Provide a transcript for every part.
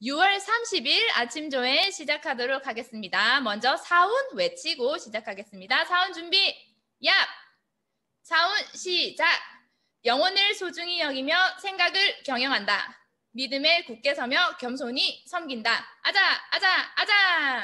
6월 30일 아침 조회 시작하도록 하겠습니다. 먼저 사운 외치고 시작하겠습니다. 사운 준비, 얍! 사운 시작! 영혼을 소중히 여기며 생각을 경영한다. 믿음에 굳게 서며 겸손히 섬긴다. 아자, 아자, 아자!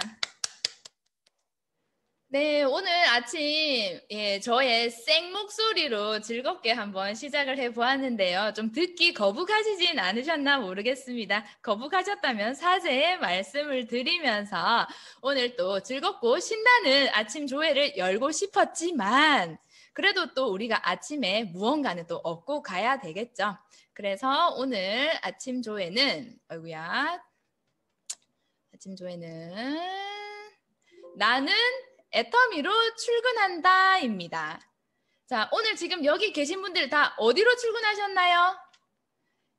네, 오늘 아침 저의 생 목소리로 즐겁게 한번 시작을 해보았는데요. 좀 듣기 거북하시진 않으셨나 모르겠습니다. 거북하셨다면 사죄의 말씀을 드리면서 오늘 또 즐겁고 신나는 아침 조회를 열고 싶었지만 그래도 또 우리가 아침에 무언가는 또 얻고 가야 되겠죠. 그래서 오늘 아침 조회는 아침 조회는 나는 애터미로 출근한다입니다. 자, 오늘 지금 여기 계신 분들 다 어디로 출근하셨나요?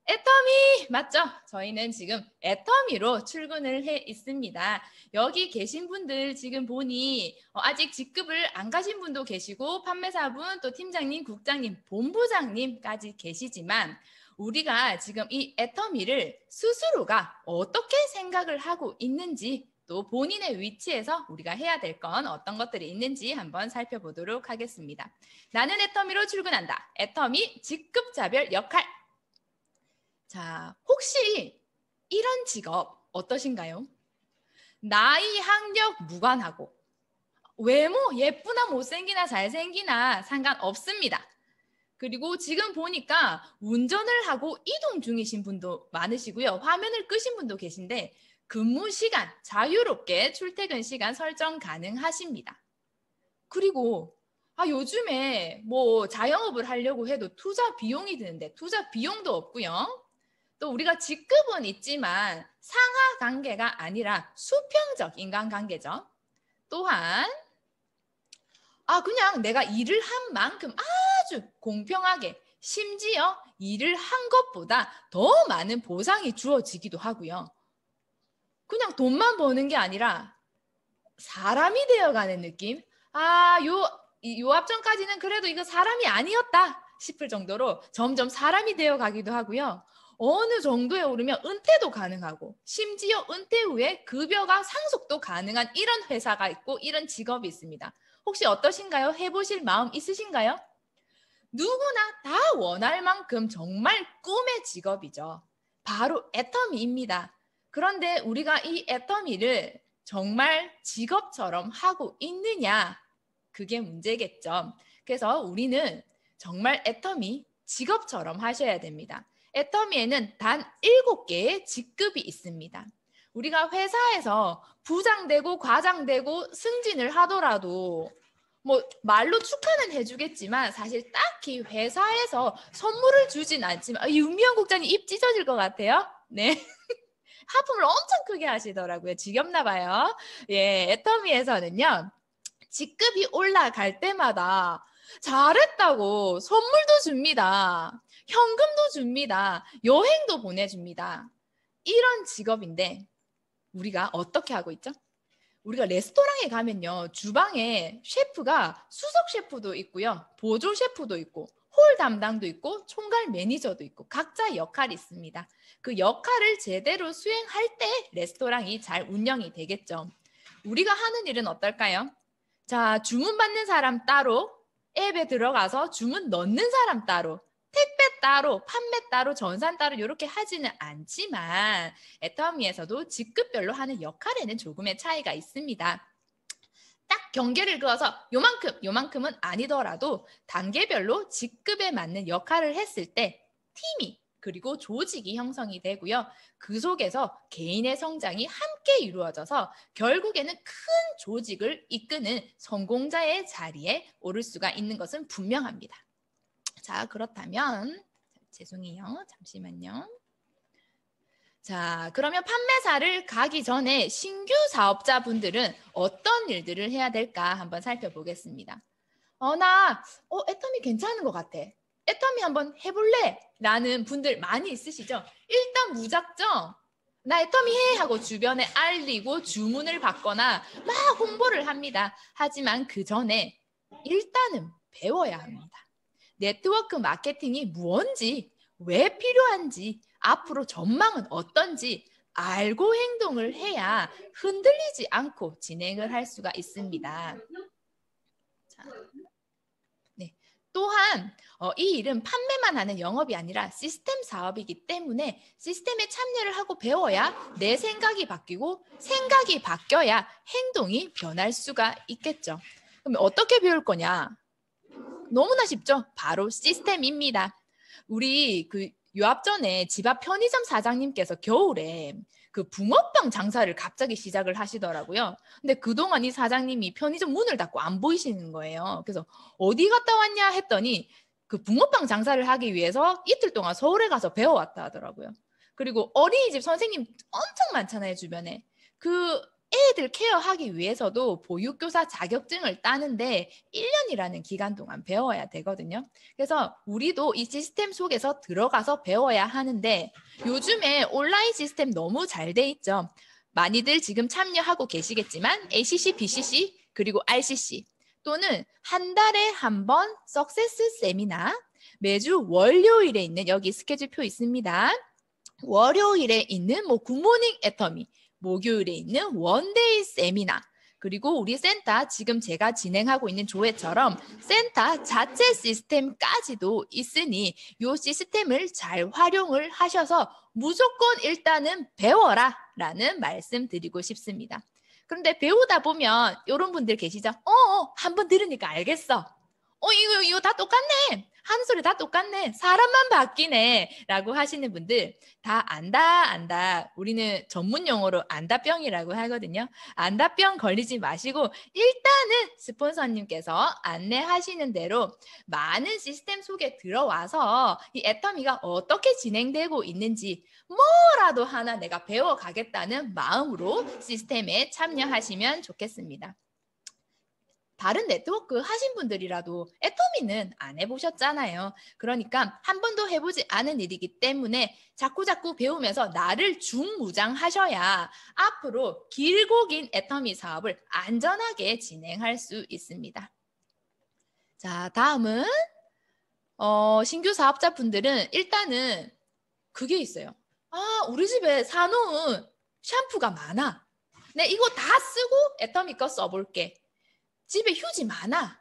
애터미! 맞죠? 저희는 지금 애터미로 출근을 해 있습니다. 여기 계신 분들 지금 보니 아직 직급을 안 가신 분도 계시고 판매사분, 또 팀장님, 국장님, 본부장님까지 계시지만 우리가 지금 이 애터미를 스스로가 어떻게 생각을 하고 있는지 또 본인의 위치에서 우리가 해야 될 건 어떤 것들이 있는지 한번 살펴보도록 하겠습니다. 나는 애터미로 출근한다. 애터미 직급자별 역할. 자, 혹시 이런 직업 어떠신가요? 나이, 학력 무관하고 외모 예쁘나 못생기나 잘생기나 상관없습니다. 그리고 지금 보니까 운전을 하고 이동 중이신 분도 많으시고요. 화면을 끄신 분도 계신데 근무 시간 자유롭게 출퇴근 시간 설정 가능하십니다. 그리고 요즘에 뭐 자영업을 하려고 해도 투자 비용이 드는데 투자 비용도 없고요. 또 우리가 직급은 있지만 상하 관계가 아니라 수평적 인간관계죠. 또한 그냥 내가 일을 한 만큼 아주 공평하게 심지어 일을 한 것보다 더 많은 보상이 주어지기도 하고요. 그냥 돈만 버는 게 아니라 사람이 되어가는 느낌? 요 앞전까지는 그래도 이거 사람이 아니었다 싶을 정도로 점점 사람이 되어가기도 하고요. 어느 정도에 오르면 은퇴도 가능하고 심지어 은퇴 후에 급여가 상속도 가능한 이런 회사가 있고 이런 직업이 있습니다. 혹시 어떠신가요? 해보실 마음 있으신가요? 누구나 다 원할 만큼 정말 꿈의 직업이죠. 바로 애터미입니다. 그런데 우리가 이 애터미를 정말 직업처럼 하고 있느냐? 그게 문제겠죠. 그래서 우리는 정말 애터미 직업처럼 하셔야 됩니다. 애터미에는 단 7개의 직급이 있습니다. 우리가 회사에서 부장되고 과장되고 승진을 하더라도 뭐 말로 축하는 해주겠지만 사실 딱히 회사에서 선물을 주진 않지만 윤미영 국장님 입 찢어질 것 같아요. 네. 하품을 엄청 크게 하시더라고요. 지겹나 봐요. 예, 애터미에서는요. 직급이 올라갈 때마다 잘했다고 선물도 줍니다. 현금도 줍니다. 여행도 보내줍니다. 이런 직업인데 우리가 어떻게 하고 있죠? 우리가 레스토랑에 가면요. 주방에 셰프가 수석 셰프도 있고요. 보조 셰프도 있고 홀 담당도 있고 총괄 매니저도 있고 각자 역할이 있습니다. 그 역할을 제대로 수행할 때 레스토랑이 잘 운영이 되겠죠. 우리가 하는 일은 어떨까요? 자, 주문 받는 사람 따로, 앱에 들어가서 주문 넣는 사람 따로, 택배 따로, 판매 따로, 전산 따로 이렇게 하지는 않지만 애터미에서도 직급별로 하는 역할에는 조금의 차이가 있습니다. 딱 경계를 그어서 요만큼은 아니더라도 단계별로 직급에 맞는 역할을 했을 때 팀이 그리고 조직이 형성이 되고요. 그 속에서 개인의 성장이 함께 이루어져서 결국에는 큰 조직을 이끄는 성공자의 자리에 오를 수가 있는 것은 분명합니다. 자, 그렇다면 죄송해요. 잠시만요. 자, 그러면 판매사를 가기 전에 신규 사업자분들은 어떤 일들을 해야 될까 한번 살펴보겠습니다. 애터미 괜찮은 것 같아. 애터미 한번 해볼래? 라는 분들 많이 있으시죠? 일단 무작정 나 애터미 해! 하고 주변에 알리고 주문을 받거나 막 홍보를 합니다. 하지만 그 전에 일단은 배워야 합니다. 네트워크 마케팅이 무엇인지, 왜 필요한지, 앞으로 전망은 어떤지 알고 행동을 해야 흔들리지 않고 진행을 할 수가 있습니다. 자, 네. 또한 이 일은 판매만 하는 영업이 아니라 시스템 사업이기 때문에 시스템에 참여를 하고 배워야 내 생각이 바뀌고 생각이 바뀌어야 행동이 변할 수가 있겠죠. 그럼 어떻게 배울 거냐? 너무나 쉽죠? 바로 시스템입니다. 우리 그 유학 전에 집 앞 편의점 사장님께서 겨울에 그 붕어빵 장사를 갑자기 시작을 하시더라고요. 근데 그동안 이 사장님이 편의점 문을 닫고 안 보이시는 거예요. 그래서 어디 갔다 왔냐 했더니 그 붕어빵 장사를 하기 위해서 이틀 동안 서울에 가서 배워왔다 하더라고요. 그리고 어린이집 선생님 엄청 많잖아요, 주변에. 그 애들 케어하기 위해서도 보육교사 자격증을 따는데 1년이라는 기간 동안 배워야 되거든요. 그래서 우리도 이 시스템 속에서 들어가서 배워야 하는데 요즘에 온라인 시스템 너무 잘 돼 있죠. 많이들 지금 참여하고 계시겠지만 ACC, BCC, 그리고 RCC 또는 한 달에 한 번 석세스 세미나 매주 월요일에 있는 여기 스케줄표 있습니다. 월요일에 있는 굿모닝 애터미 목요일에 있는 원데이 세미나 그리고 우리 센터 지금 제가 진행하고 있는 조회처럼 센터 자체 시스템까지도 있으니 이 시스템을 잘 활용을 하셔서 무조건 일단은 배워라 라는 말씀 드리고 싶습니다. 그런데 배우다 보면 이런 분들 계시죠? 한번 들으니까 알겠어. 이거 다 똑같네. 하는 소리 다 똑같네. 사람만 바뀌네. 라고 하시는 분들 다 안다. 우리는 전문 용어로 안다병이라고 하거든요. 안다병 걸리지 마시고 일단은 스폰서님께서 안내하시는 대로 많은 시스템 속에 들어와서 이 애터미가 어떻게 진행되고 있는지 뭐라도 하나 내가 배워가겠다는 마음으로 시스템에 참여하시면 좋겠습니다. 다른 네트워크 하신 분들이라도 애터미는 안 해보셨잖아요. 그러니까 한 번도 해보지 않은 일이기 때문에 자꾸 배우면서 나를 중무장하셔야 앞으로 길고 긴 애터미 사업을 안전하게 진행할 수 있습니다. 자, 다음은 신규 사업자분들은 일단은 그게 있어요. 우리 집에 사놓은 샴푸가 많아. 네, 이거 다 쓰고 애터미 거 써볼게. 집에 휴지 많아.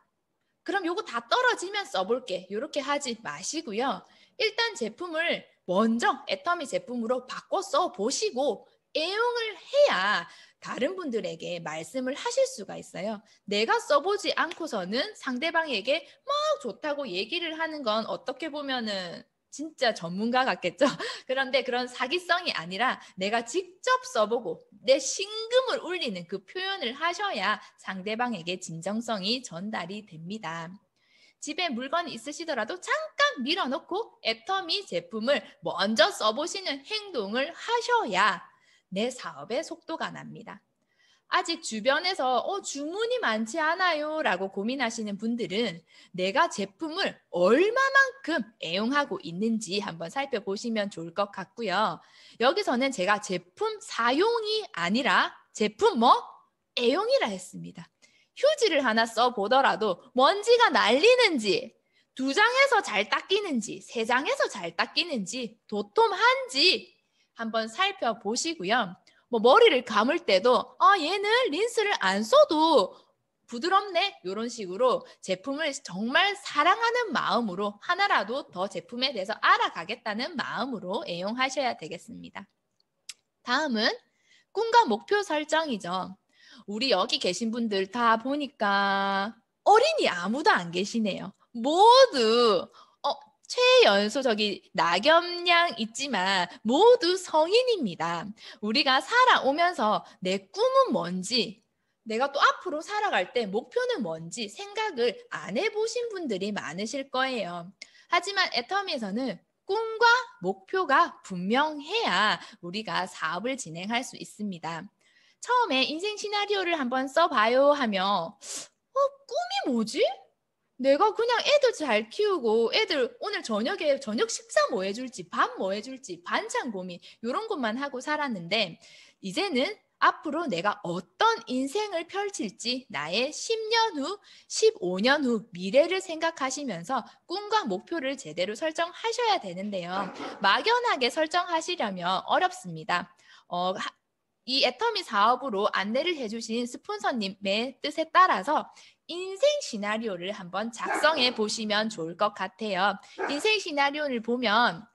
그럼 요거 다 떨어지면 써볼게. 이렇게 하지 마시고요. 일단 제품을 먼저 애터미 제품으로 바꿔 써보시고 애용을 해야 다른 분들에게 말씀을 하실 수가 있어요. 내가 써보지 않고서는 상대방에게 막 좋다고 얘기를 하는 건 어떻게 보면은 진짜 전문가 같겠죠? 그런데 그런 사기성이 아니라 내가 직접 써보고 내 심금을 울리는 그 표현을 하셔야 상대방에게 진정성이 전달이 됩니다. 집에 물건이 있으시더라도 잠깐 밀어놓고 애터미 제품을 먼저 써보시는 행동을 하셔야 내 사업의 속도가 납니다. 아직 주변에서 주문이 많지 않아요 라고 고민하시는 분들은 내가 제품을 얼마만큼 애용하고 있는지 한번 살펴보시면 좋을 것 같고요. 여기서는 제가 제품 사용이 아니라 제품 애용이라 했습니다. 휴지를 하나 써보더라도 먼지가 날리는지 2장에서 잘 닦이는지 3장에서 잘 닦이는지 도톰한지 한번 살펴보시고요. 머리를 감을 때도 얘는 린스를 안 써도 부드럽네 이런 식으로 제품을 정말 사랑하는 마음으로 하나라도 더 제품에 대해서 알아가겠다는 마음으로 애용하셔야 되겠습니다. 다음은 꿈과 목표 설정이죠. 우리 여기 계신 분들 다 보니까 어린이 아무도 안 계시네요. 모두 최연소 저기 낙엽양 있지만 모두 성인입니다. 우리가 살아오면서 내 꿈은 뭔지 내가 또 앞으로 살아갈 때 목표는 뭔지 생각을 안 해보신 분들이 많으실 거예요. 하지만 애터미에서는 꿈과 목표가 분명해야 우리가 사업을 진행할 수 있습니다. 처음에 인생 시나리오를 한번 써봐요 하며 꿈이 뭐지? 내가 그냥 애들 잘 키우고 애들 오늘 저녁에 저녁 식사 뭐 해줄지 밥 뭐 해줄지 반찬 고민 이런 것만 하고 살았는데 이제는 앞으로 내가 어떤 인생을 펼칠지 나의 10년 후, 15년 후 미래를 생각하시면서 꿈과 목표를 제대로 설정하셔야 되는데요. 막연하게 설정하시려면 어렵습니다. 이 애터미 사업으로 안내를 해주신 스폰서님의 뜻에 따라서 인생 시나리오를 한번 작성해 보시면 좋을 것 같아요. 인생 시나리오를 보면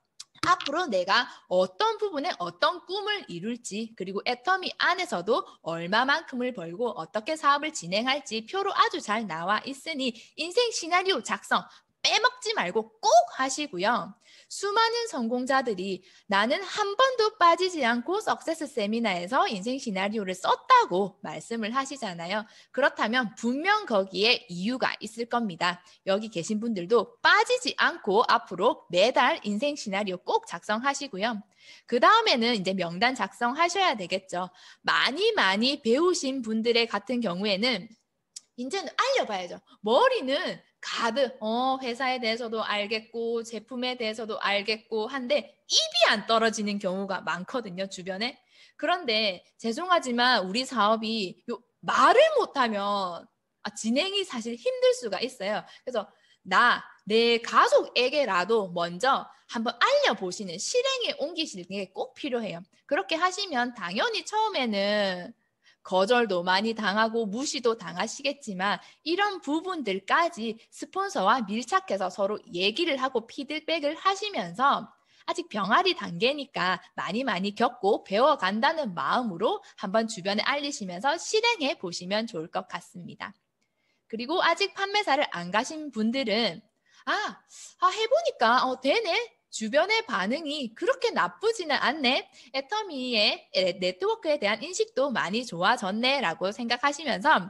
앞으로 내가 어떤 부분에 어떤 꿈을 이룰지, 그리고 애터미 안에서도 얼마만큼을 벌고 어떻게 사업을 진행할지 표로 아주 잘 나와 있으니 인생 시나리오 작성 빼먹지 말고 꼭 하시고요. 수많은 성공자들이 나는 한 번도 빠지지 않고 석세스 세미나에서 인생 시나리오를 썼다고 말씀을 하시잖아요. 그렇다면 분명 거기에 이유가 있을 겁니다. 여기 계신 분들도 빠지지 않고 앞으로 매달 인생 시나리오 꼭 작성하시고요. 그 다음에는 이제 명단 작성하셔야 되겠죠. 많이 배우신 분들의 같은 경우에는 이제는 알려봐야죠. 머리는 가득 회사에 대해서도 알겠고 제품에 대해서도 알겠고 한데 입이 안 떨어지는 경우가 많거든요, 주변에. 그런데 죄송하지만 우리 사업이 말을 못하면 진행이 사실 힘들 수가 있어요. 그래서 내 가족에게라도 먼저 한번 알려보시는, 실행에 옮기시는 게 꼭 필요해요. 그렇게 하시면 당연히 처음에는 거절도 많이 당하고 무시도 당하시겠지만 이런 부분들까지 스폰서와 밀착해서 서로 얘기를 하고 피드백을 하시면서 아직 병아리 단계니까 많이 겪고 배워간다는 마음으로 한번 주변에 알리시면서 실행해 보시면 좋을 것 같습니다. 그리고 아직 판매사를 안 가신 분들은 해보니까 되네. 주변의 반응이 그렇게 나쁘지는 않네. 애터미의 네트워크에 대한 인식도 많이 좋아졌네 라고 생각하시면서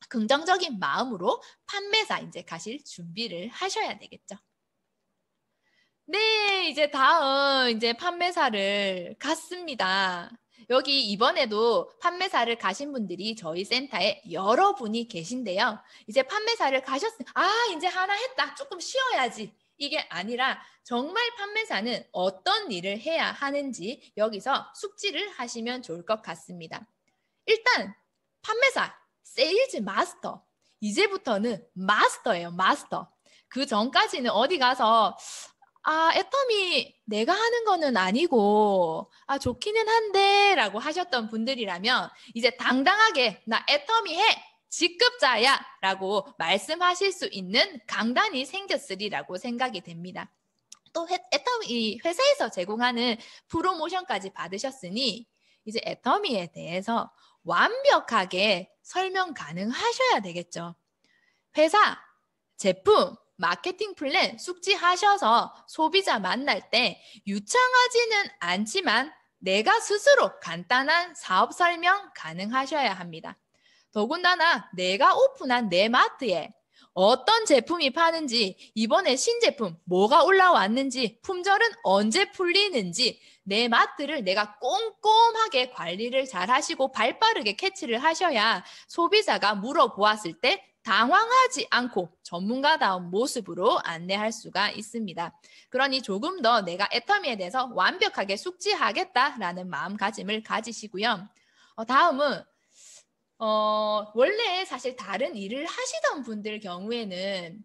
긍정적인 마음으로 판매사 이제 가실 준비를 하셔야 되겠죠. 네, 이제 다음 이제 판매사를 갔습니다. 여기 이번에도 판매사를 가신 분들이 저희 센터에 여러분이 계신데요. 이제 판매사를 이제 하나 했다. 조금 쉬어야지. 이게 아니라 정말 판매사는 어떤 일을 해야 하는지 여기서 숙지를 하시면 좋을 것 같습니다. 일단 판매사, 세일즈 마스터. 이제부터는 마스터예요, 마스터. 그 전까지는 어디 가서 애터미 내가 하는 거는 아니고 좋기는 한데 라고 하셨던 분들이라면 이제 당당하게 나 애터미 해! 직급자야! 라고 말씀하실 수 있는 강단이 생겼으리라고 생각이 됩니다. 또 애터미 회사에서 제공하는 프로모션까지 받으셨으니 이제 애터미에 대해서 완벽하게 설명 가능하셔야 되겠죠. 회사, 제품, 마케팅 플랜 숙지하셔서 소비자 만날 때 유창하지는 않지만 내가 스스로 간단한 사업 설명 가능하셔야 합니다. 더군다나 내가 오픈한 내 마트에 어떤 제품이 파는지, 이번에 신제품 뭐가 올라왔는지, 품절은 언제 풀리는지 내 마트를 내가 꼼꼼하게 관리를 잘 하시고 발빠르게 캐치를 하셔야 소비자가 물어보았을 때 당황하지 않고 전문가다운 모습으로 안내할 수가 있습니다. 그러니 조금 더 내가 애터미에 대해서 완벽하게 숙지하겠다라는 마음가짐을 가지시고요. 다음은 원래 사실 다른 일을 하시던 분들 경우에는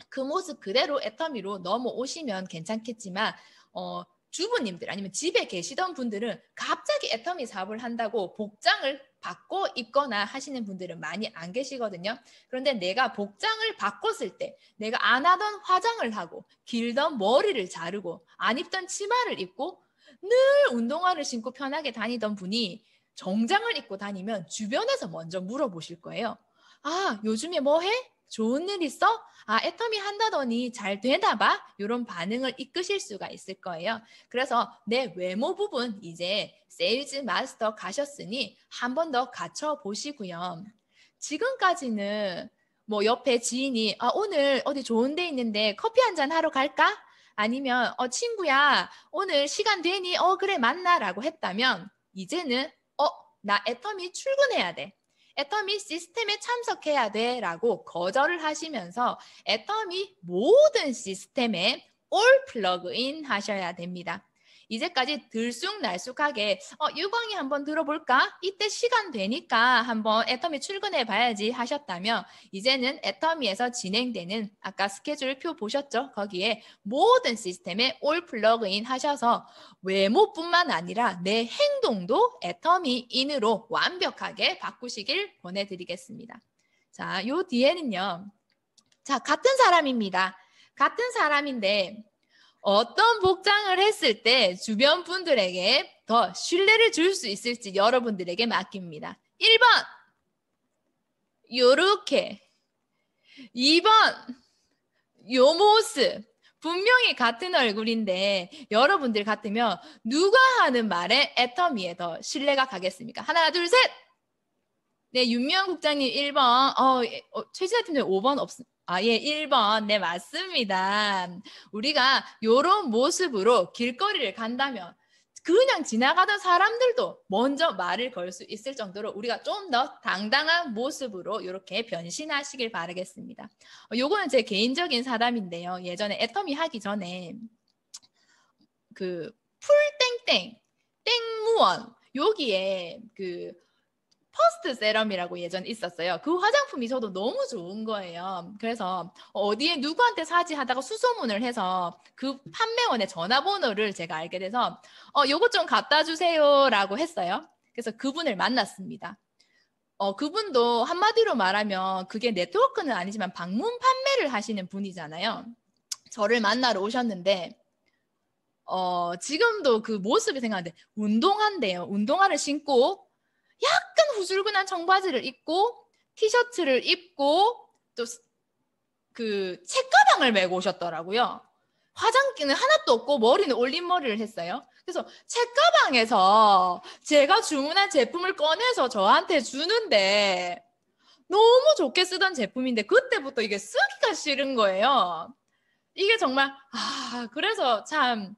그 모습 그대로 애터미로 넘어오시면 괜찮겠지만 주부님들 아니면 집에 계시던 분들은 갑자기 애터미 사업을 한다고 복장을 바꿔 입거나 하시는 분들은 많이 안 계시거든요. 그런데 내가 복장을 바꿨을 때 내가 안 하던 화장을 하고 길던 머리를 자르고 안 입던 치마를 입고 늘 운동화를 신고 편하게 다니던 분이 정장을 입고 다니면 주변에서 먼저 물어보실 거예요. 요즘에 뭐 해? 좋은 일 있어? 애터미 한다더니 잘 되나 봐? 이런 반응을 이끄실 수가 있을 거예요. 그래서 내 외모 부분 이제 세일즈 마스터 가셨으니 한 번 더 갖춰 보시고요. 지금까지는 뭐 옆에 지인이 오늘 어디 좋은 데 있는데 커피 한잔 하러 갈까? 아니면 친구야 오늘 시간 되니? 그래 만나라고 했다면 이제는 나 애터미 출근해야 돼. 애터미 시스템에 참석해야 돼 라고 거절을 하시면서 애터미 모든 시스템에 올 플러그인 하셔야 됩니다. 이제까지 들쑥날쑥하게 유광이 한번 들어볼까? 이때 시간 되니까 한번 애터미 출근해 봐야지 하셨다면 이제는 애터미에서 진행되는 아까 스케줄표 보셨죠? 거기에 모든 시스템에 올 플러그인 하셔서 외모뿐만 아니라 내 행동도 애터미인으로 완벽하게 바꾸시길 권해드리겠습니다. 자, 요 뒤에는요. 자, 같은 사람입니다. 같은 사람인데 어떤 복장을 했을 때 주변 분들에게 더 신뢰를 줄 수 있을지 여러분들에게 맡깁니다. 1번, 요렇게. 2번, 요 모습. 분명히 같은 얼굴인데 여러분들 같으면 누가 하는 말에 애터미에 더 신뢰가 가겠습니까? 하나, 둘, 셋! 네, 윤미영 국장님 1번, 최지아 팀장님 5번 없습니다. 예, 1번. 네, 맞습니다. 우리가 이런 모습으로 길거리를 간다면 그냥 지나가던 사람들도 먼저 말을 걸 수 있을 정도로 우리가 좀 더 당당한 모습으로 이렇게 변신하시길 바라겠습니다. 요거는 제 개인적인 사담인데요. 예전에 애터미 하기 전에 그 풀땡땡, 땡무원 여기에 그 퍼스트 세럼이라고 예전에 있었어요. 그 화장품이 저도 너무 좋은 거예요. 그래서 어디에 누구한테 사지 하다가 수소문을 해서 그 판매원의 전화번호를 제가 알게 돼서 요것 좀 갖다 주세요라고 했어요. 그래서 그분을 만났습니다. 그분도 한마디로 말하면 그게 네트워크는 아니지만 방문 판매를 하시는 분이잖아요. 저를 만나러 오셨는데 지금도 그 모습이 생각나는데 운동화인데요. 운동화를 신고 약간 후줄근한 청바지를 입고 티셔츠를 입고 또 그 책가방을 메고 오셨더라고요. 화장기는 하나도 없고 머리는 올림머리를 했어요. 그래서 책가방에서 제가 주문한 제품을 꺼내서 저한테 주는데 너무 좋게 쓰던 제품인데 그때부터 이게 쓰기가 싫은 거예요. 이게 정말 그래서 참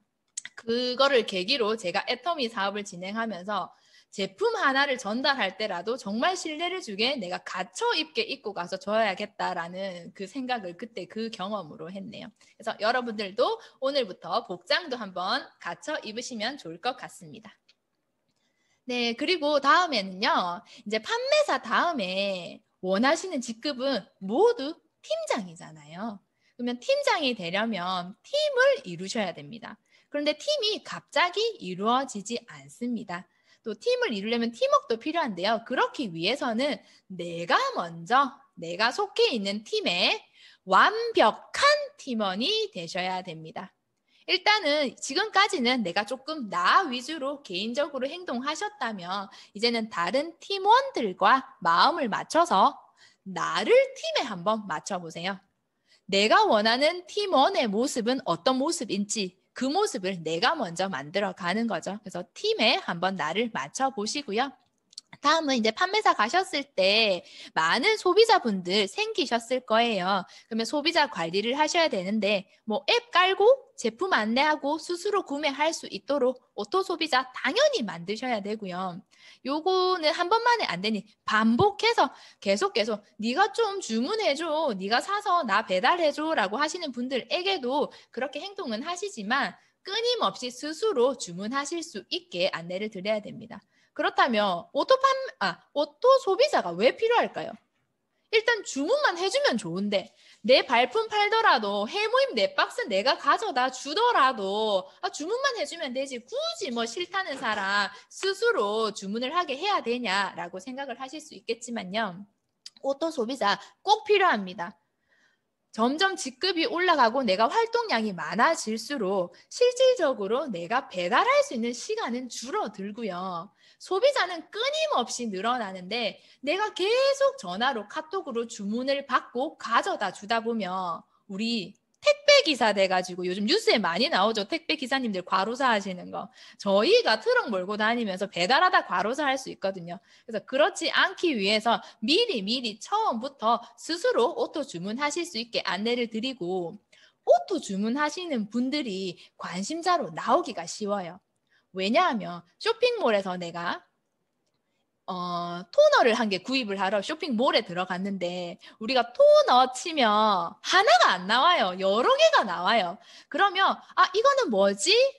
그거를 계기로 제가 애터미 사업을 진행하면서 제품 하나를 전달할 때라도 정말 신뢰를 주게 내가 갇혀 입게 입고 가서 줘야겠다라는 그 생각을 그때 그 경험으로 했네요. 그래서 여러분들도 오늘부터 복장도 한번 갇혀 입으시면 좋을 것 같습니다. 네, 그리고 다음에는요. 이제 판매사 다음에 원하시는 직급은 모두 팀장이잖아요. 그러면 팀장이 되려면 팀을 이루셔야 됩니다. 그런데 팀이 갑자기 이루어지지 않습니다. 또 팀을 이루려면 팀워크도 필요한데요. 그렇기 위해서는 내가 속해 있는 팀의 완벽한 팀원이 되셔야 됩니다. 일단은 지금까지는 내가 조금 나 위주로 개인적으로 행동하셨다면 이제는 다른 팀원들과 마음을 맞춰서 나를 팀에 한번 맞춰보세요. 내가 원하는 팀원의 모습은 어떤 모습인지 그 모습을 내가 먼저 만들어 가는 거죠. 그래서 팀에 한번 나를 맞춰 보시고요. 다음은 이제 판매사 가셨을 때 많은 소비자분들 생기셨을 거예요. 그러면 소비자 관리를 하셔야 되는데 뭐 앱 깔고 제품 안내하고 스스로 구매할 수 있도록 오토 소비자 당연히 만드셔야 되고요. 요거는 한 번만에 안 되니 반복해서 계속 네가 좀 주문해줘, 네가 사서 나 배달해줘 라고 하시는 분들에게도 그렇게 행동은 하시지만 끊임없이 스스로 주문하실 수 있게 안내를 드려야 됩니다. 그렇다면 오토 소비자가 왜 필요할까요? 일단 주문만 해주면 좋은데 내 발품 팔더라도 해모임 내 박스 내가 가져다 주더라도 주문만 해주면 되지 굳이 뭐 싫다는 사람 스스로 주문을 하게 해야 되냐라고 생각을 하실 수 있겠지만요. 오토 소비자 꼭 필요합니다. 점점 직급이 올라가고 내가 활동량이 많아질수록 실질적으로 내가 배달할 수 있는 시간은 줄어들고요. 소비자는 끊임없이 늘어나는데 내가 계속 전화로 카톡으로 주문을 받고 가져다 주다 보면 우리 택배 기사 돼가지고 요즘 뉴스에 많이 나오죠. 택배 기사님들 과로사 하시는 거. 저희가 트럭 몰고 다니면서 배달하다 과로사 할 수 있거든요. 그래서 그렇지 않기 위해서 미리 처음부터 스스로 오토 주문하실 수 있게 안내를 드리고 오토 주문하시는 분들이 관심자로 나오기가 쉬워요. 왜냐하면 쇼핑몰에서 내가 토너를 한 개 구입을 하러 쇼핑몰에 들어갔는데 우리가 토너 치면 하나가 안 나와요. 여러 개가 나와요. 그러면 이거는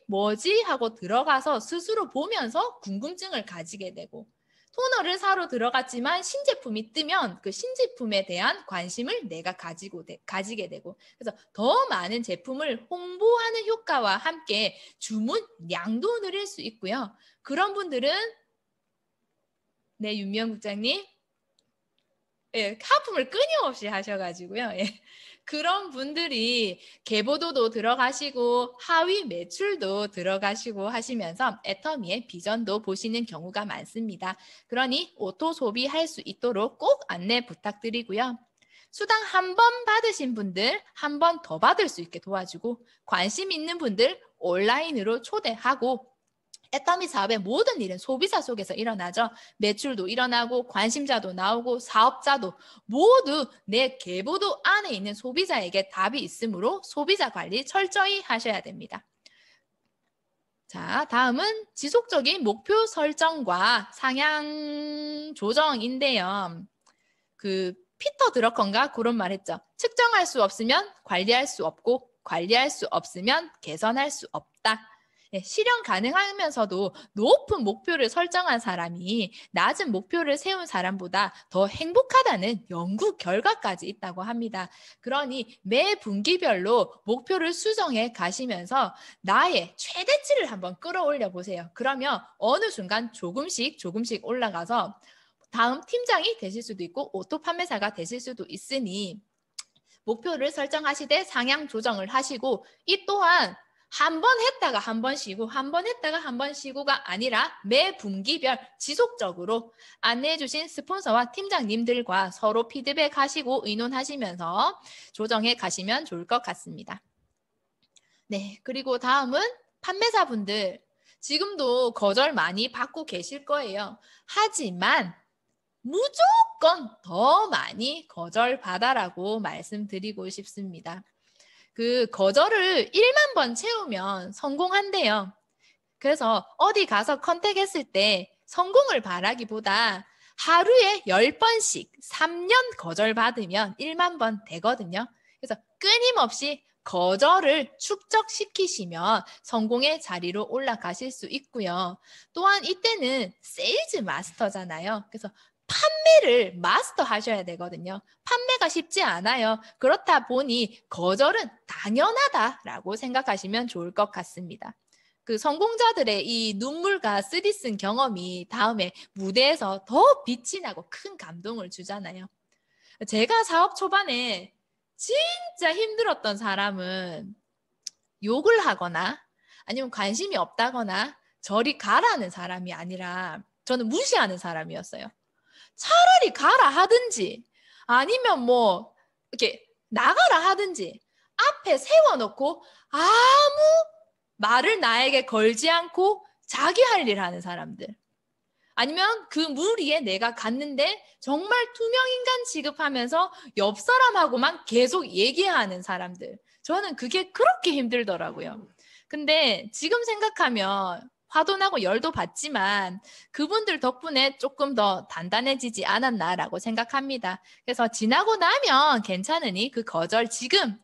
뭐지 하고 들어가서 스스로 보면서 궁금증을 가지게 되고, 토너를 사러 들어갔지만 신제품이 뜨면 그 신제품에 대한 관심을 내가 가지게 되고, 그래서 더 많은 제품을 홍보하는 효과와 함께 주문량도 늘릴 수 있고요. 그런 분들은 네, 윤미영 국장님. 예, 하품을 끊임없이 하셔가지고요. 예. 그런 분들이 계보도도 들어가시고 하위 매출도 들어가시고 하시면서 애터미의 비전도 보시는 경우가 많습니다. 그러니 오토 소비할 수 있도록 꼭 안내 부탁드리고요. 수당 한 번 받으신 분들 한 번 더 받을 수 있게 도와주고, 관심 있는 분들 온라인으로 초대하고, 애터미 사업의 모든 일은 소비자 속에서 일어나죠. 매출도 일어나고 관심자도 나오고 사업자도 모두 내 계보도 안에 있는 소비자에게 답이 있으므로 소비자 관리 철저히 하셔야 됩니다. 자, 다음은 지속적인 목표 설정과 상향 조정인데요. 그 피터 드러컨가 그런 말 했죠. 측정할 수 없으면 관리할 수 없고, 관리할 수 없으면 개선할 수 없다. 네, 실현 가능하면서도 높은 목표를 설정한 사람이 낮은 목표를 세운 사람보다 더 행복하다는 연구 결과까지 있다고 합니다. 그러니 매 분기별로 목표를 수정해 가시면서 나의 최대치를 한번 끌어올려 보세요. 그러면 어느 순간 조금씩 올라가서 다음 팀장이 되실 수도 있고 오토 판매사가 되실 수도 있으니, 목표를 설정하시되 상향 조정을 하시고, 이 또한 한 번 했다가 한 번 쉬고 한 번 했다가 한 번 쉬고가 아니라 매 분기별 지속적으로 안내해 주신 스폰서와 팀장님들과 서로 피드백하시고 의논하시면서 조정해 가시면 좋을 것 같습니다. 네, 그리고 다음은 판매사분들, 지금도 거절 많이 받고 계실 거예요. 하지만 무조건 더 많이 거절받아라고 말씀드리고 싶습니다. 그 거절을 1만 번 채우면 성공한대요. 그래서 어디 가서 컨택했을 때 성공을 바라기보다 하루에 10번씩 3년 거절받으면 1만 번 되거든요. 그래서 끊임없이 거절을 축적시키시면 성공의 자리로 올라가실 수 있고요. 또한 이때는 세일즈 마스터잖아요. 그래서 판매를 마스터 하셔야 되거든요. 판매가 쉽지 않아요. 그렇다 보니 거절은 당연하다라고 생각하시면 좋을 것 같습니다. 그 성공자들의 이 눈물과 쓰디쓴 경험이 다음에 무대에서 더 빛이 나고 큰 감동을 주잖아요. 제가 사업 초반에 진짜 힘들었던 사람은 욕을 하거나 아니면 관심이 없다거나 저리 가라는 사람이 아니라 저는 무시하는 사람이었어요. 차라리 가라 하든지 아니면 뭐 이렇게 나가라 하든지 앞에 세워놓고 아무 말을 나에게 걸지 않고 자기 할 일 하는 사람들, 아니면 그 무리에 내가 갔는데 정말 투명인간 취급하면서 옆 사람하고만 계속 얘기하는 사람들, 저는 그게 그렇게 힘들더라고요. 근데 지금 생각하면 화도 나고 열도 받지만 그분들 덕분에 조금 더 단단해지지 않았나라고 생각합니다. 그래서 지나고 나면 괜찮으니 그 거절 지금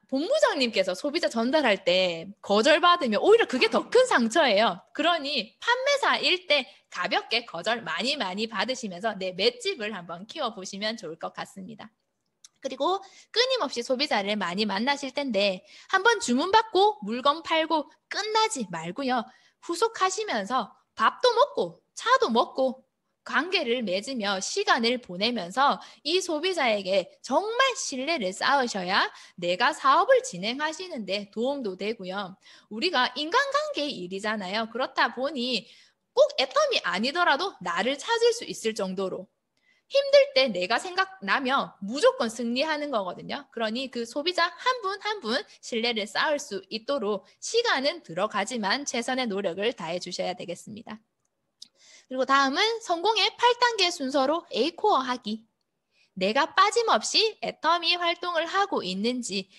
본부장님께서 소비자 전달할 때 거절받으면 오히려 그게 더 큰 상처예요. 그러니 판매사일 때 가볍게 거절 많이 받으시면서 내 맷집을 한번 키워보시면 좋을 것 같습니다. 그리고 끊임없이 소비자를 많이 만나실 텐데 한번 주문받고 물건 팔고 끝나지 말고요. 후속하시면서 밥도 먹고 차도 먹고 관계를 맺으며 시간을 보내면서 이 소비자에게 정말 신뢰를 쌓으셔야 내가 사업을 진행하시는데 도움도 되고요. 우리가 인간관계의 일이잖아요. 그렇다 보니 꼭 애텀이 아니더라도 나를 찾을 수 있을 정도로 힘들 때 내가 생각나면 무조건 승리하는 거거든요. 그러니 그 소비자 한 분 한 분 신뢰를 쌓을 수 있도록 시간은 들어가지만 최선의 노력을 다해 주셔야 되겠습니다. 그리고 다음은 성공의 8단계 순서로 A코어 하기. 내가 빠짐없이 애터미 활동을 하고 있는지,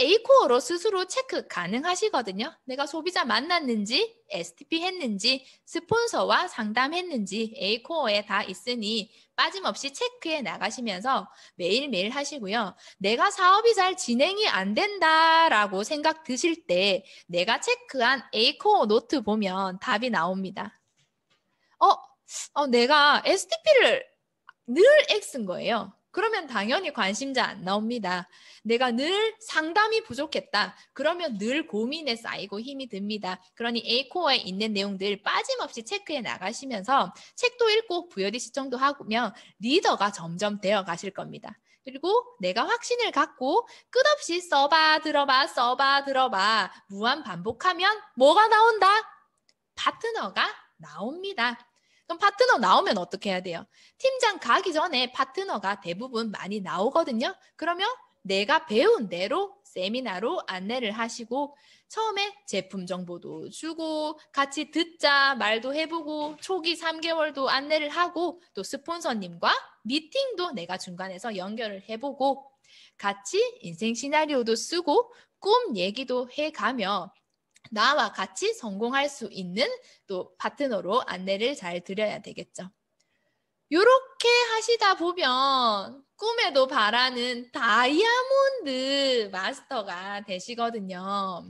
A코어로 스스로 체크 가능하시거든요. 내가 소비자 만났는지, STP 했는지, 스폰서와 상담했는지 A코어에 다 있으니 빠짐없이 체크해 나가시면서 매일매일 하시고요. 내가 사업이 잘 진행이 안 된다라고 생각 드실 때 내가 체크한 A코어 노트 보면 답이 나옵니다. 내가 STP를 늘 X인 거예요. 그러면 당연히 관심자 안 나옵니다. 내가 늘 상담이 부족했다. 그러면 늘 고민에 쌓이고 힘이 듭니다. 그러니 A코어에 있는 내용들 빠짐없이 체크해 나가시면서 책도 읽고 VOD 시청도 하면 리더가 점점 되어 가실 겁니다. 그리고 내가 확신을 갖고 끝없이 써봐 들어봐 무한 반복하면 뭐가 나온다? 파트너가 나옵니다. 그럼 파트너 나오면 어떻게 해야 돼요? 팀장 가기 전에 파트너가 대부분 많이 나오거든요. 그러면 내가 배운 대로 세미나로 안내를 하시고 처음에 제품 정보도 주고 같이 듣자 말도 해보고 초기 3개월도 안내를 하고 또 스폰서님과 미팅도 내가 중간에서 연결을 해보고 같이 인생 시나리오도 쓰고 꿈 얘기도 해가며 나와 같이 성공할 수 있는 또 파트너로 안내를 잘 드려야 되겠죠. 이렇게 하시다 보면 꿈에도 바라는 다이아몬드 마스터가 되시거든요.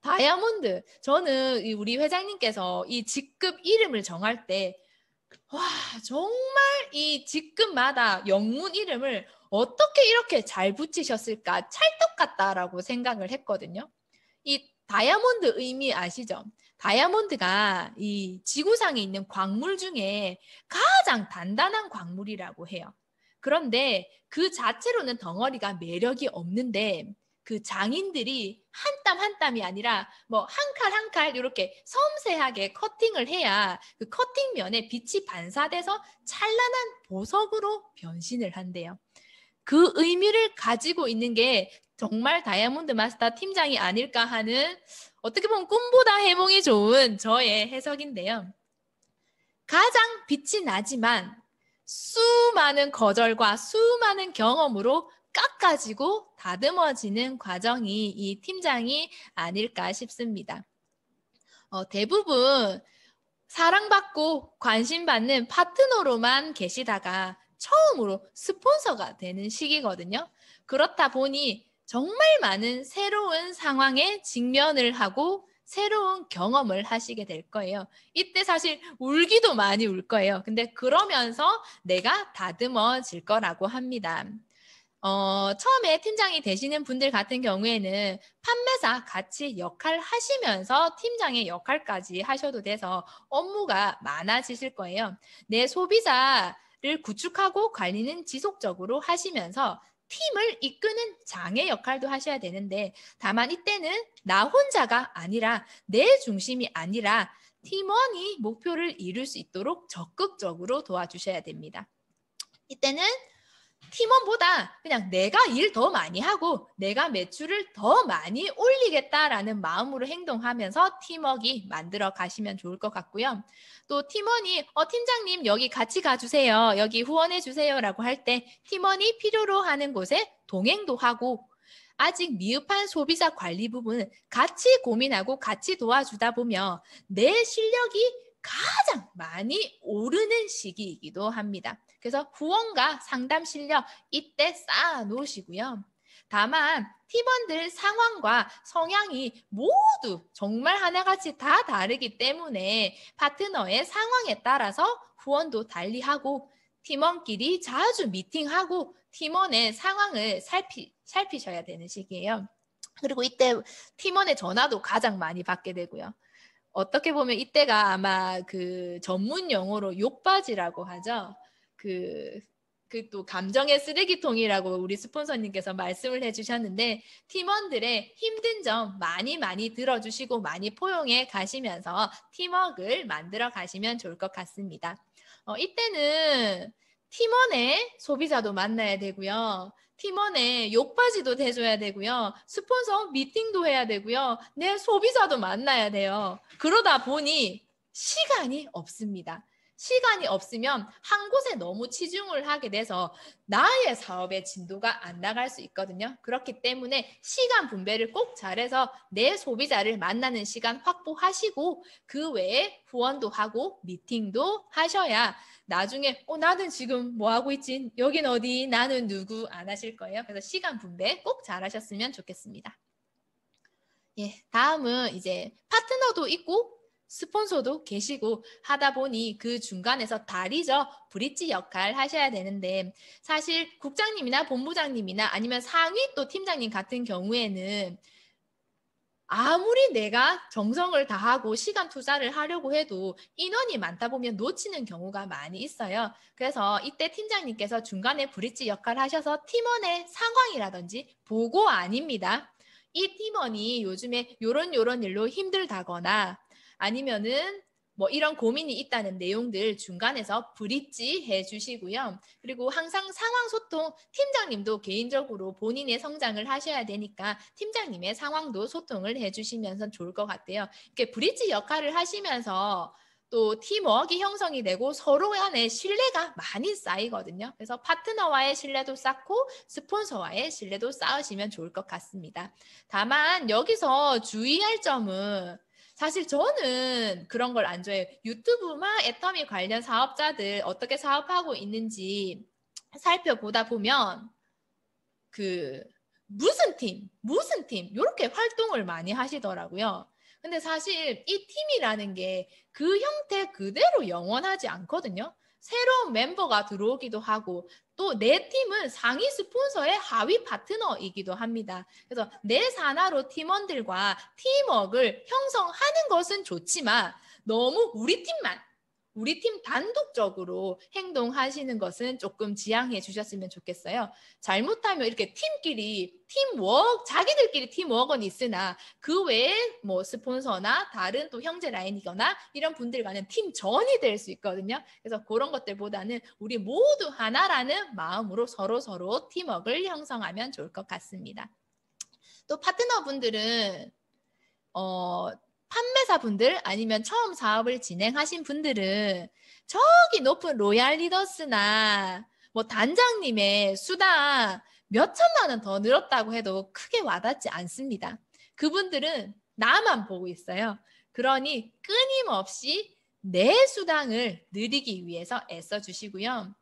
다이아몬드. 저는 우리 회장님께서 이 직급 이름을 정할 때 와, 정말 이 직급마다 영문 이름을 어떻게 이렇게 잘 붙이셨을까? 찰떡 같다라고 생각을 했거든요. 이 다이아몬드 의미 아시죠? 다이아몬드가 이 지구상에 있는 광물 중에 가장 단단한 광물이라고 해요. 그런데 그 자체로는 덩어리가 매력이 없는데 그 장인들이 한 땀 한 땀이 아니라 뭐 한 칼 한 칼 이렇게 섬세하게 커팅을 해야 그 커팅면에 빛이 반사돼서 찬란한 보석으로 변신을 한대요. 그 의미를 가지고 있는 게 정말 다이아몬드 마스터 팀장이 아닐까 하는 어떻게 보면 꿈보다 해몽이 좋은 저의 해석인데요. 가장 빛이 나지만 수많은 거절과 수많은 경험으로 깎아지고 다듬어지는 과정이 이 팀장이 아닐까 싶습니다. 대부분 사랑받고 관심받는 파트너로만 계시다가 처음으로 스폰서가 되는 시기거든요. 그렇다 보니 정말 많은 새로운 상황에 직면을 하고 새로운 경험을 하시게 될 거예요. 이때 사실 울기도 많이 울 거예요. 근데 그러면서 내가 다듬어질 거라고 합니다. 처음에 팀장이 되시는 분들 같은 경우에는 판매사 같이 역할 하시면서 팀장의 역할까지 하셔도 돼서 업무가 많아지실 거예요. 내 소비자를 구축하고 관리는 지속적으로 하시면서 팀을 이끄는 장의 역할도 하셔야 되는데 다만 이때는 나 혼자가 아니라 내 중심이 아니라 팀원이 목표를 이룰 수 있도록 적극적으로 도와주셔야 됩니다. 이때는 팀원보다 그냥 내가 일 더 많이 하고 내가 매출을 더 많이 올리겠다라는 마음으로 행동하면서 팀워크 만들어 가시면 좋을 것 같고요. 또 팀원이 팀장님 여기 같이 가주세요. 여기 후원해 주세요 라고 할 때 팀원이 필요로 하는 곳에 동행도 하고 아직 미흡한 소비자 관리 부분은 같이 고민하고 같이 도와주다 보면 내 실력이 가장 많이 오르는 시기이기도 합니다. 그래서 후원과 상담 실력 이때 쌓아 놓으시고요. 다만 팀원들 상황과 성향이 모두 정말 하나같이 다 다르기 때문에 파트너의 상황에 따라서 후원도 달리하고 팀원끼리 자주 미팅하고 팀원의 상황을 살피셔야 되는 시기예요. 그리고 이때 팀원의 전화도 가장 많이 받게 되고요. 어떻게 보면 이때가 아마 그 전문 용어로 욕바지라고 하죠. 그 또 감정의 쓰레기통이라고 우리 스폰서님께서 말씀을 해주셨는데 팀원들의 힘든 점 많이 들어주시고 많이 포용해 가시면서 팀워크를 만들어 가시면 좋을 것 같습니다. 이때는 팀원의 소비자도 만나야 되고요. 팀원의 욕바지도 대줘야 되고요. 스폰서 미팅도 해야 되고요. 내 소비자도 만나야 돼요. 그러다 보니 시간이 없습니다. 시간이 없으면 한 곳에 너무 치중을 하게 돼서 나의 사업의 진도가 안 나갈 수 있거든요. 그렇기 때문에 시간 분배를 꼭 잘해서 내 소비자를 만나는 시간 확보하시고 그 외에 후원도 하고 미팅도 하셔야 나중에 나는 지금 뭐 하고 있지? 여긴 어디? 나는 누구? 안 하실 거예요. 그래서 시간 분배 꼭 잘하셨으면 좋겠습니다. 예, 다음은 이제 파트너도 있고 스폰서도 계시고 하다 보니 그 중간에서 다리죠. 브릿지 역할 하셔야 되는데 사실 국장님이나 본부장님이나 아니면 상위 또 팀장님 같은 경우에는 아무리 내가 정성을 다하고 시간 투자를 하려고 해도 인원이 많다 보면 놓치는 경우가 많이 있어요. 그래서 이때 팀장님께서 중간에 브릿지 역할을 하셔서 팀원의 상황이라든지 보고 아닙니다. 이 팀원이 요즘에 요런 일로 힘들다거나 아니면은 뭐 이런 고민이 있다는 내용들 중간에서 브릿지 해주시고요. 그리고 항상 상황 소통, 팀장님도 개인적으로 본인의 성장을 하셔야 되니까 팀장님의 상황도 소통을 해주시면서 좋을 것 같아요. 이렇게 브릿지 역할을 하시면서 또 팀워크가 형성이 되고 서로 간의 신뢰가 많이 쌓이거든요. 그래서 파트너와의 신뢰도 쌓고 스폰서와의 신뢰도 쌓으시면 좋을 것 같습니다. 다만 여기서 주의할 점은 사실 저는 그런 걸 안 좋아해요. 유튜브나 애터미 관련 사업자들 어떻게 사업하고 있는지 살펴보다 보면 그 무슨 팀 이렇게 활동을 많이 하시더라고요. 근데 사실 이 팀이라는 게 그 형태 그대로 영원하지 않거든요. 새로운 멤버가 들어오기도 하고 또 내 팀은 상위 스폰서의 하위 파트너이기도 합니다. 그래서 내 산하로 팀원들과 팀워크를 형성하는 것은 좋지만 너무 우리 팀 단독적으로 행동하시는 것은 조금 지양해 주셨으면 좋겠어요. 잘못하면 이렇게 자기들끼리 팀워크는 있으나 그 외에 뭐 스폰서나 다른 또 형제 라인이거나 이런 분들과는 팀전이 될 수 있거든요. 그래서 그런 것들보다는 우리 모두 하나라는 마음으로 서로 팀워크를 형성하면 좋을 것 같습니다. 또 파트너분들은 판매사분들 아니면 처음 사업을 진행하신 분들은 저기 높은 로얄 리더스나 뭐 단장님의 수당 몇 천만 원 더 늘었다고 해도 크게 와닿지 않습니다. 그분들은 나만 보고 있어요. 그러니 끊임없이 내 수당을 늘리기 위해서 애써주시고요.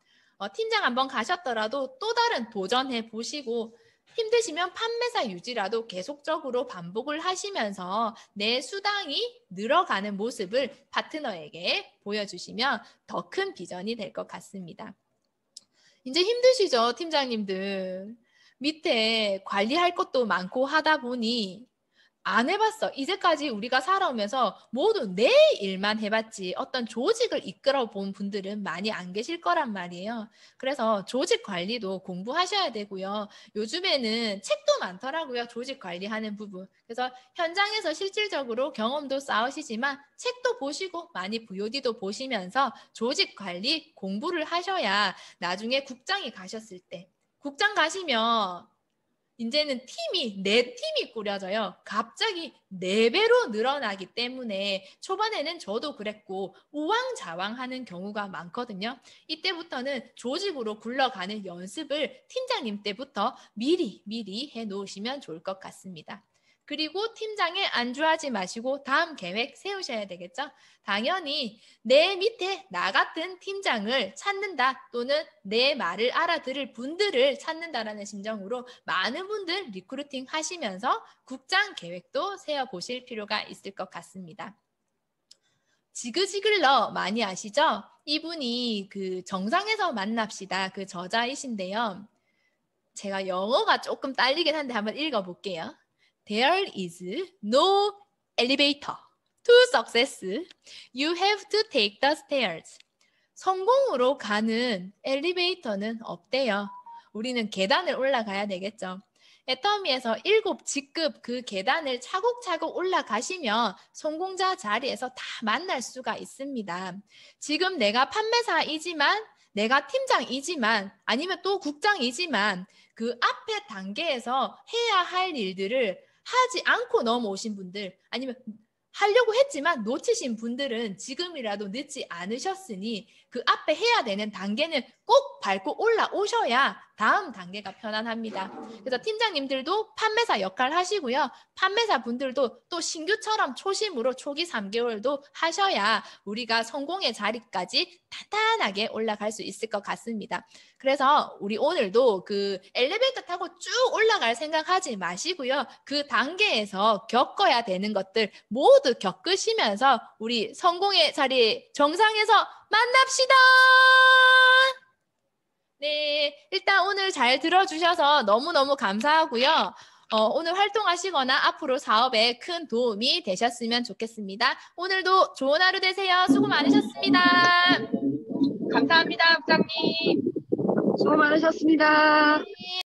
팀장 한번 가셨더라도 또 다른 도전해 보시고 힘드시면 판매사 유지라도 계속적으로 반복을 하시면서 내 수당이 늘어가는 모습을 파트너에게 보여주시면 더 큰 비전이 될 것 같습니다. 이제 힘드시죠, 팀장님들. 밑에 관리할 것도 많고 하다 보니 안 해봤어. 이제까지 우리가 살아오면서 모두 내 일만 해봤지 어떤 조직을 이끌어 본 분들은 많이 안 계실 거란 말이에요. 그래서 조직 관리도 공부하셔야 되고요. 요즘에는 책도 많더라고요. 조직 관리하는 부분. 그래서 현장에서 실질적으로 경험도 쌓으시지만 책도 보시고 많이 VOD도 보시면서 조직 관리 공부를 하셔야 나중에 국장이 가셨을 때 국장 가시면 이제는 내 팀이 꾸려져요. 갑자기 4배로 늘어나기 때문에 초반에는 저도 그랬고 우왕좌왕하는 경우가 많거든요. 이때부터는 조직으로 굴러가는 연습을 팀장님 때부터 미리 해놓으시면 좋을 것 같습니다. 그리고 팀장에 안주하지 마시고 다음 계획 세우셔야 되겠죠. 당연히 내 밑에 나 같은 팀장을 찾는다 또는 내 말을 알아들을 분들을 찾는다라는 심정으로 많은 분들 리크루팅 하시면서 국장 계획도 세워보실 필요가 있을 것 같습니다. 지그지글러 많이 아시죠? 이분이 그 정상에서 만납시다 그 저자이신데요. 제가 영어가 조금 딸리긴 한데 한번 읽어볼게요. There is no elevator to success. You have to take the stairs. 성공으로 가는 엘리베이터는 없대요. 우리는 계단을 올라가야 되겠죠. 애터미에서 7직급 그 계단을 차곡차곡 올라가시면 성공자 자리에서 다 만날 수가 있습니다. 지금 내가 판매사이지만 내가 팀장이지만 아니면 또 국장이지만 그 앞에 단계에서 해야 할 일들을 하지 않고 넘어오신 분들 아니면 하려고 했지만 놓치신 분들은 지금이라도 늦지 않으셨으니 그 앞에 해야 되는 단계는 꼭 밟고 올라오셔야 다음 단계가 편안합니다. 그래서 팀장님들도 판매사 역할 하시고요. 판매사 분들도 또 신규처럼 초심으로 초기 3개월도 하셔야 우리가 성공의 자리까지 탄탄하게 올라갈 수 있을 것 같습니다. 그래서 우리 오늘도 그 엘리베이터 타고 쭉 올라갈 생각하지 마시고요. 그 단계에서 겪어야 되는 것들 모두 겪으시면서 우리 성공의 자리 정상에서 만납시다. 네, 일단 오늘 잘 들어주셔서 너무너무 감사하고요. 오늘 활동하시거나 앞으로 사업에 큰 도움이 되셨으면 좋겠습니다. 오늘도 좋은 하루 되세요. 수고 많으셨습니다. 감사합니다, 부장님. 수고 많으셨습니다. 네.